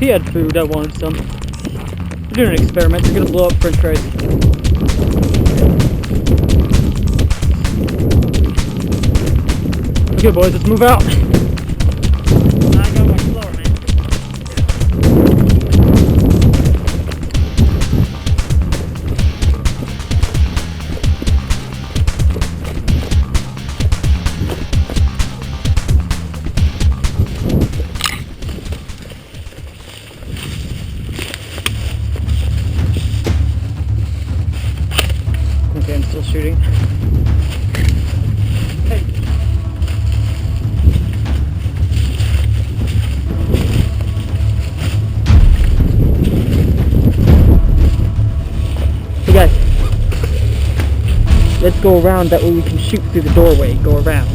he had food, I wanted some. We're doing an experiment. We're gonna blow up french fries. Okay, boys, let's move out. I got my floor, man. Okay, I'm still shooting. Hey. Hey guys, let's go around, that way we can shoot through the doorway, go around.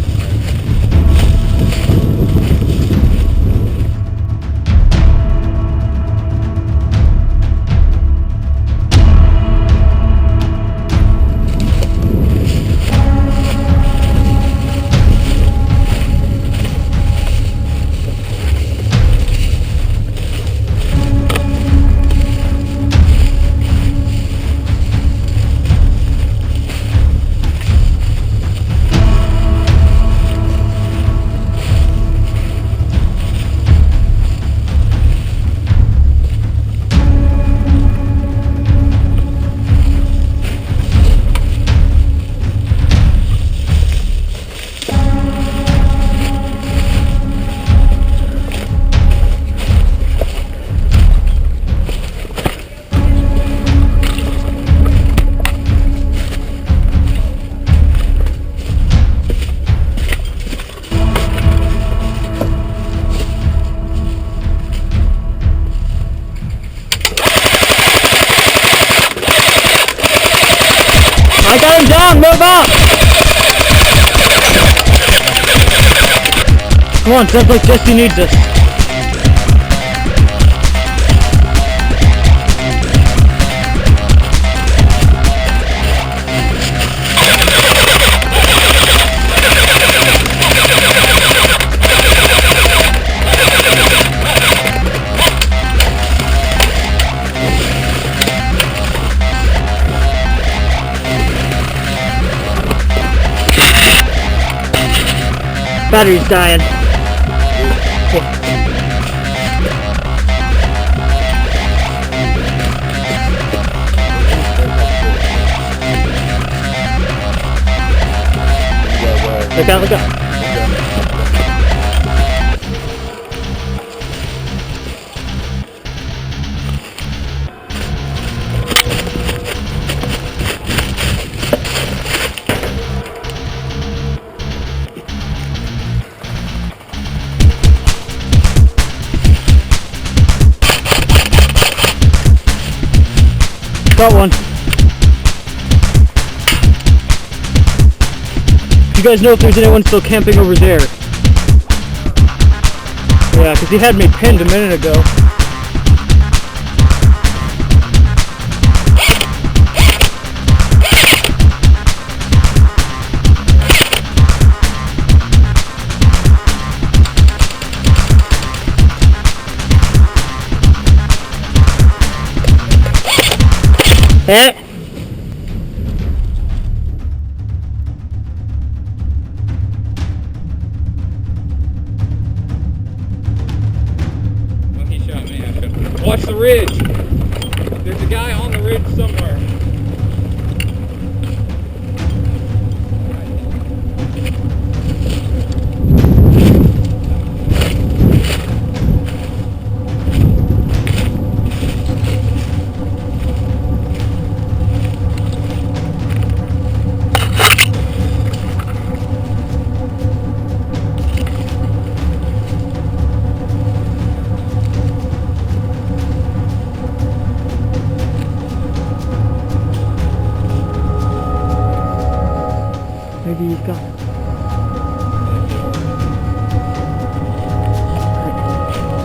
I got him down, move up! Come on, sounds like Jesse needs us. Battery's dying. Look out, look out. Got one. You guys know if there's anyone still camping over there? Yeah, because he had me pinned a minute ago. Eh? Well, he shot me. I shot. Watch the ridge. There's a guy on the ridge somewhere. Maybe he's gone. Right.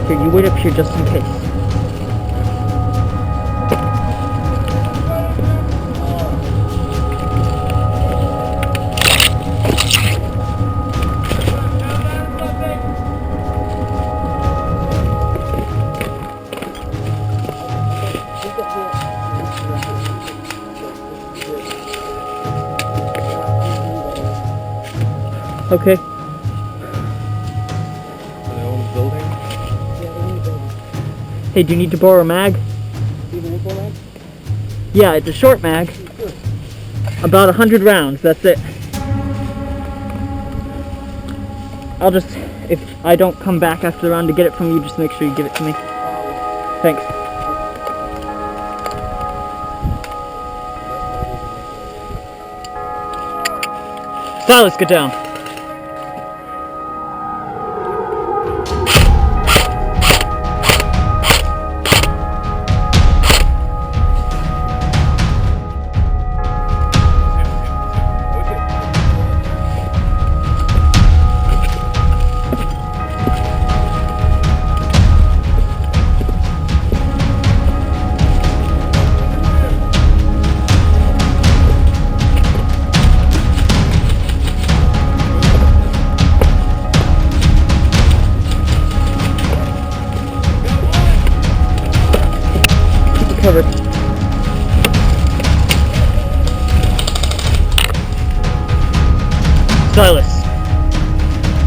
Here, you wait up here just in case. Okay. Are they on the building? Yeah, they're in the building. Hey, do you need to borrow a mag? You have an info mag? Yeah, it's a short mag. Sure. About 100 rounds, that's it. I'll just, if I don't come back after the round to get it from you, just make sure you give it to me. Thanks. Silas, get down. Covered. Silas.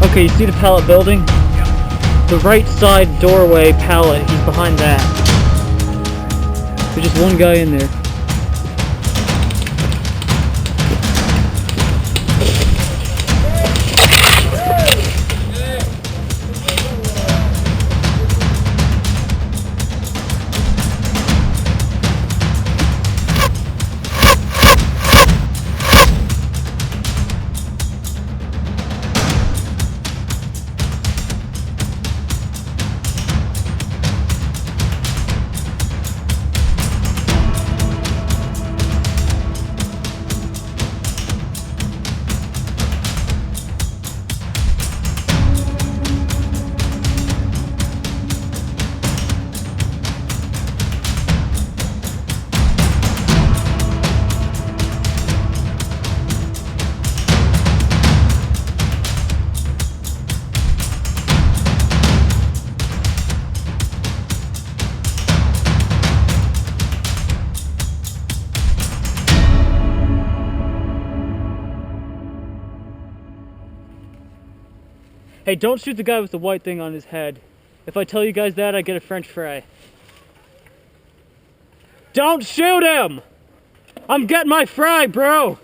Okay, you see the pallet building? Yeah. The right side doorway pallet, he's behind that. There's just one guy in there. Hey, don't shoot the guy with the white thing on his head. If I tell you guys that, I get a French fry. Don't shoot him! I'm getting my fry, bro!